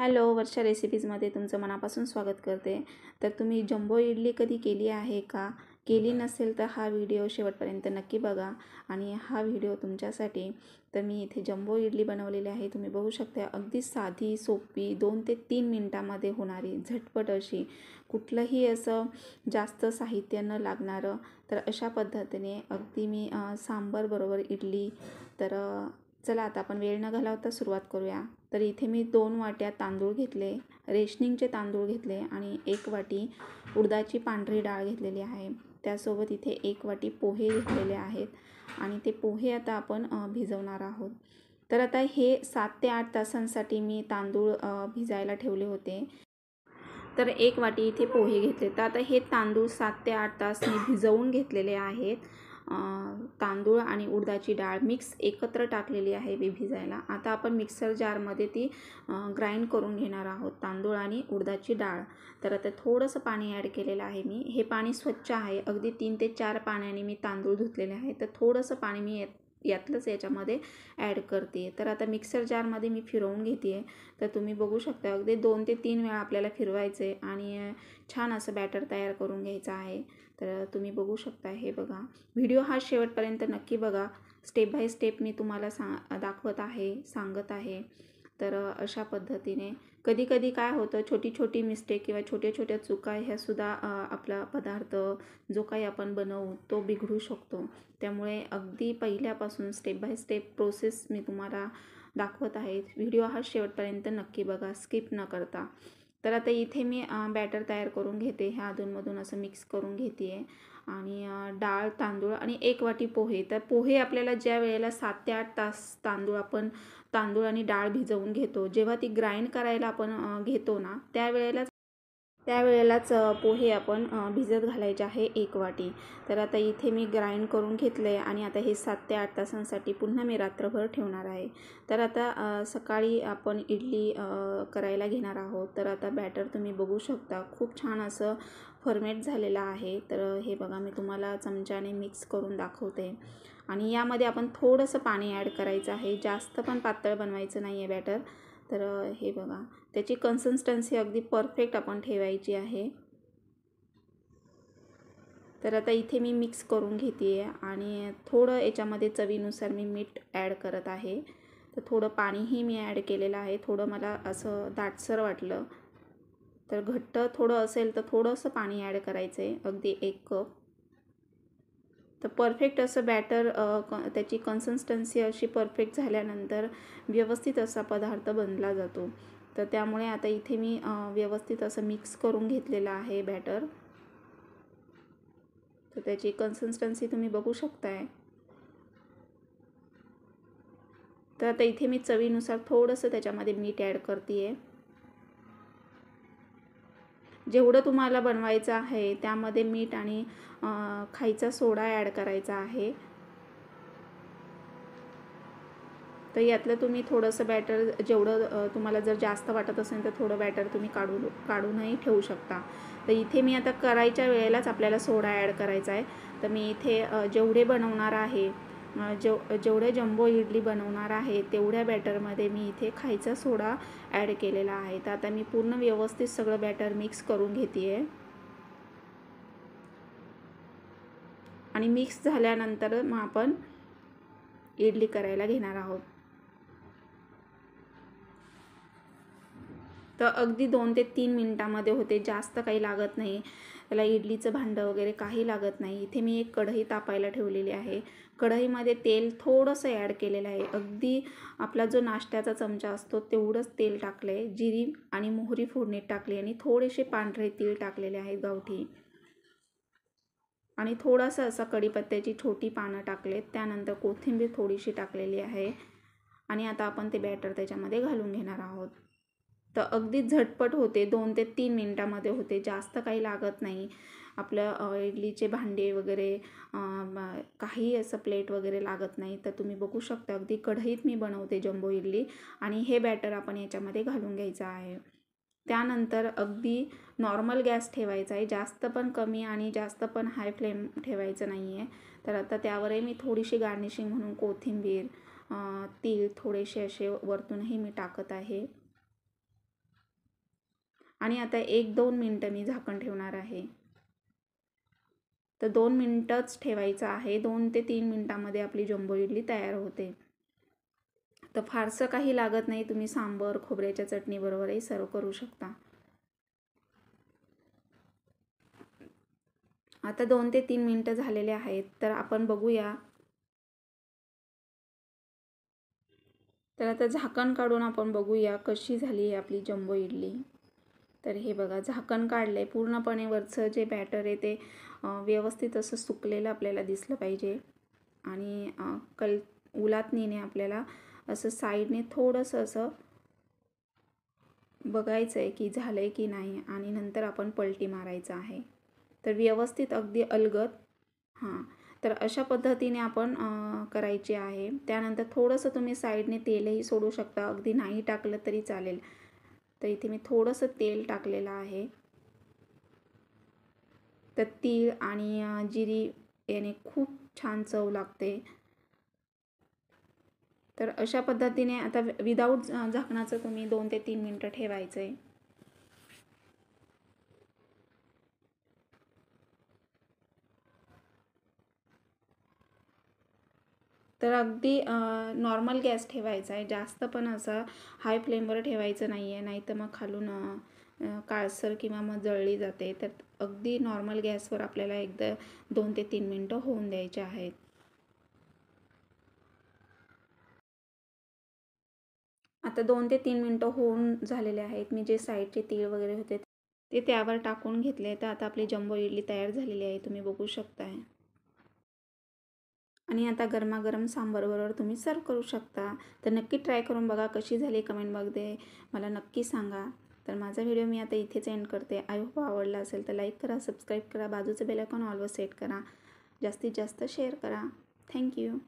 Hello, वर्षा रेसिपीजमध्ये तुमचं मनापासून स्वागत करते. तर तुम्ही जम्बो इडली कधी केली आहे का? केली नसेल तर हा व्हिडिओ शेवटपर्यंत नक्की बघा. आणि हा व्हिडिओ तुमच्यासाठी. तर मी इथे जम्बो इडली बनवलेली आहे. तुम्ही बघू शकता, अगदी साधी, सोपी 2 ते 3 मिनिटांमध्ये होणारी, झटपट अशी, कुठलंही असं जास्त साहित्य न लागणारं. तर अशा पद्धतीने अगदी मी सांबार बरोबर इडली. तर चला आता आपण वेळ न घालवता सुरुवात करूया. तर इथे मी 2 वाट्या तांदूळ घेतले, रेशनिंगचे तांदूळ घेतले आणि 1 वाटी उडदाची पांढरी डाळ घेतलेली आहे. त्यासोबत इथे 1 वाटी पोहे घेतलेले आहेत आणि ते पोहे आता आपण भिजवणार आहोत. तर आता हे 7 ते 8 तासांसाठी मी तांदूळ भिजायला ठेवले होते. तर 1 वाटी इथे पोहे घेतले. तर आता हे तांदूळ 7 ते 8 तास मी भिजवून घेतलेले आहेत. तांदूळ आणि उडदाची डाळ मिक्स एकत्र टाकलेली आहे मी भिजायला. आता आपण मिक्सर जारमध्ये ती ग्राइंड करून घेणार आहोत, तांदूळ आणि उडदाची डाळ. तर आता थोडंसं पाणी ॲड केलेलं आहे मी. हे पाणी स्वच्छ आहे, अगदी 3 ते 4 पाण्याने मी तांदूळ धुतलेले आहे. तर थोडंसं पाणी मी यातलंच याच्यामध्ये ॲड करते. तर आता मिक्सर जारमध्ये मी फिरवून घेते आहे. तर तुम्ही बघू शकता, अगदी 2 ते 3 वेळा आपल्याला फिरवायचं आहे आणि छान असं बॅटर तयार करून घ्यायचं आहे. तर तुम्ही बघू शकता, हे बघा. व्हिडिओ हा शेवटपर्यंत नक्की बघा. स्टेप बाय स्टेप मी तुम्हाला दाखवत आहे, सांगत आहे. तर अशा पद्धतीने कधी कधी काय होतं, छोटी छोटी मिस्टेक किंवा छोट्या छोट्या चुका ह्यासुद्धा आपला पदार्थ जो काही आपण बनवू तो बिघडू शकतो. त्यामुळे अगदी पहिल्यापासून स्टेप बाय स्टेप प्रोसेस मी तुम्हाला दाखवत आहे. व्हिडिओ हा शेवटपर्यंत नक्की बघा, स्किप न करता. तर आता इथे मी बॅटर तयार करून घेते. ह्या अधूनमधून असं मिक्स करून घेते आहे. आणि डाळ, तांदूळ आणि 1 वाटी पोहे. तर पोहे आपल्याला ज्या वेळेला 7 ते 8 तास तांदूळ आणि डाळ भिजवून घेतो, जेव्हा ती ग्राइंड करायला आपण घेतो ना, त्यावेळेलाच पोहे आपण भिजत घालायचे आहे 1 वाटी. तर आता इथे मी ग्राइंड करून घेतलं आहे आणि आता हे 7 ते 8 तासांसाठी पुन्हा मी रात्रभर ठेवणार आहे. तर आता सकाळी आपण इडली करायला घेणार आहोत. तर आता बॅटर तुम्ही बघू शकता, खूप छान असं फर्मेट झालेलं आहे. तर हे बघा, मी तुम्हाला चमच्याने मिक्स करून दाखवते. आणि यामध्ये आपण थोडंसं पाणी ॲड करायचं आहे, जास्त पण पातळ बनवायचं नाही आहे बॅटर. तर हे बघा, त्याची कन्सिस्टन्सी अगदी परफेक्ट आपण ठेवायची आहे. तर आता इथे मी मिक्स करून घेते आहे आणि थोडं याच्यामध्ये चवीनुसार मी मीठ ॲड करत आहे. तर थोडं पाणीही मी ॲड केलेलं आहे. थोडं मला असं दाटसर वाटलं, तर घट्ट थोडं असेल तर थोडंसं पाणी ॲड करायचं आहे, अगदी 1 कप. तर परफेक्ट असं बॅटर त्याची कन्सिस्टन्सी अशी परफेक्ट झाल्यानंतर व्यवस्थित असा पदार्थ बनला जातो. तर त्यामुळे आता इथे मी व्यवस्थित असं मिक्स करून घेतलेलं आहे बॅटर. तर त्याची कन्सिस्टन्सी तुम्ही बघू शकताय. तर आता इथे मी चवीनुसार थोडंसं त्याच्यामध्ये मीठ ॲड करते आहे. जेवढं तुम्हाला बनवायचं आहे त्यामध्ये मीठ आणि खायचा सोडा ॲड करायचा आहे. तर यातलं तुम्ही थोडंसं बॅटर, जेवढं तुम्हाला जर जास्त वाटत असेल तर थोडं बॅटर तुम्ही काढूनही ठेवू शकता. तर इथे मी आता करायच्या वेळेलाच आपल्याला सोडा ॲड करायचा आहे. तर मी इथे जेवढे बनवणार आहे, जेवढे जम्बो इडली बनवणार आहे तेवढ्या बॅटरमध्ये मी इथे खायचा सोडा ॲड केलेला आहे. तर आता मी पूर्ण व्यवस्थित सगळं बॅटर मिक्स करून घेते आहे. आणि मिक्स झाल्यानंतर मग आपण इडली करायला घेणार आहोत. तर अगदी 2 ते 3 मिनिटांमध्ये होते, जास्त काही लागत नाही त्याला. इडलीचं भांडं वगैरे काही लागत नाही. इथे मी एक कढई तापायला ठेवलेली आहे. कढईमध्ये तेल थोडंसं ॲड केलेलं आहे, अगदी आपला जो नाश्त्याचा चमचा असतो तेवढंच तेल टाकलं आहे. जिरी आणि मोहरी फोडणीत टाकली आणि थोडेसे पांढरे तीळ टाकलेले आहेत गावठी. आणि थोडासा असा कढीपत्त्याची छोटी पानं टाकलेत. त्यानंतर कोथिंबीर थोडीशी टाकलेली आहे. आणि आता आपण ते बॅटर त्याच्यामध्ये घालून घेणार आहोत. तर अगदी झटपट होते, 2 ते 3 मिनिटांमध्ये होते, जास्त काही लागत नाही. आपलं इडलीचे भांडे वगैरे काही असं प्लेट वगैरे लागत नाही. तर तुम्ही बघू शकता, अगदी कढईत मी बनवते जम्बो इडली. आणि हे बॅटर आपण याच्यामध्ये घालून घ्यायचं आहे. त्यानंतर अगदी नॉर्मल गॅस ठेवायचा आहे, जास्त पण कमी आणि जास्त पण हाय फ्लेम ठेवायचं नाही आहे. तर आता त्यावरही मी थोडीशी गार्निशिंग म्हणून कोथिंबीर, तीळ थोडेसे असे वरतूनही मी टाकत आहे. आणि आता 1-2 मिनटं मी झाकण ठेवणार आहे. तर 2 मिनटंच ठेवायचं आहे. 2 ते 3 मिनटामध्ये आपली जम्बो इडली तयार होते. तर फारसं काही लागत नाही. तुम्ही सांबर, खोबऱ्याच्या चटणीबरोबरही सर्व करू शकता. आता 2 ते 3 मिनटं झालेले आहेत. तर आपण बघूया. तर आता झाकण काढून आपण बघूया कशी झाली आहे आपली जम्बो इडली. तर हे बघा, झाकण काढलं आहे. पूर्णपणे वरचं जे बॅटर आहे ते व्यवस्थित असं सुकलेलं आपल्याला दिसलं पाहिजे. आणि उलातणीने आपल्याला असं साईडने थोडंसं असं बघायचं आहे की झालं आहे की नाही, आणि नंतर आपण पलटी मारायचं आहे. तर व्यवस्थित अगदी अलगद तर अशा पद्धतीने आपण करायची आहे. त्यानंतर थोडंसं तुम्ही साईडने तेलही सोडू शकता. अगदी नाही टाकलं तरी चालेल. तर इथे मी थोडंसं तेल टाकलेलं आहे. तर तीळ आणि जिरी याने खूप छान चव लागते. तर अशा पद्धतीने आता विदाऊट झाकणाचं तुम्ही 2 ते 3 मिनटं ठेवायचं आहे. तर अगदी नॉर्मल गॅस ठेवायचा आहे. जास्त पण असा हाय फ्लेमवर ठेवायचं नाही आहे, नाही तर मग खालून काळसर किंवा मग जळली जाते. तर अगदी नॉर्मल गॅसवर आपल्याला एकदा 2 ते 3 मिनटं होऊन द्यायचे आहेत. आता 2 ते 3 मिनटं होऊन झालेले आहेत. मी जे साईडचे तीळ वगैरे होते ते त्यावर टाकून घेतले. तर आता आपली जम्बो इडली तयार झालेली आहे, तुम्ही बघू शकताय. आणि आता गरमागरम सांबारबरोबर तुम्ही सर्व करू शकता. तर नक्की ट्राय करून बघा, कशी झाली कमेंटमध्ये मला नक्की सांगा. तर माझा व्हिडिओ मी आता इथेच एंड करते. आय होप आवडला असेल तर लाईक करा, सबस्क्राईब करा, बाजूचं बेल आयकॉन ऑलवर सेट करा, जास्तीत जास्त शेअर करा. थँक्यू.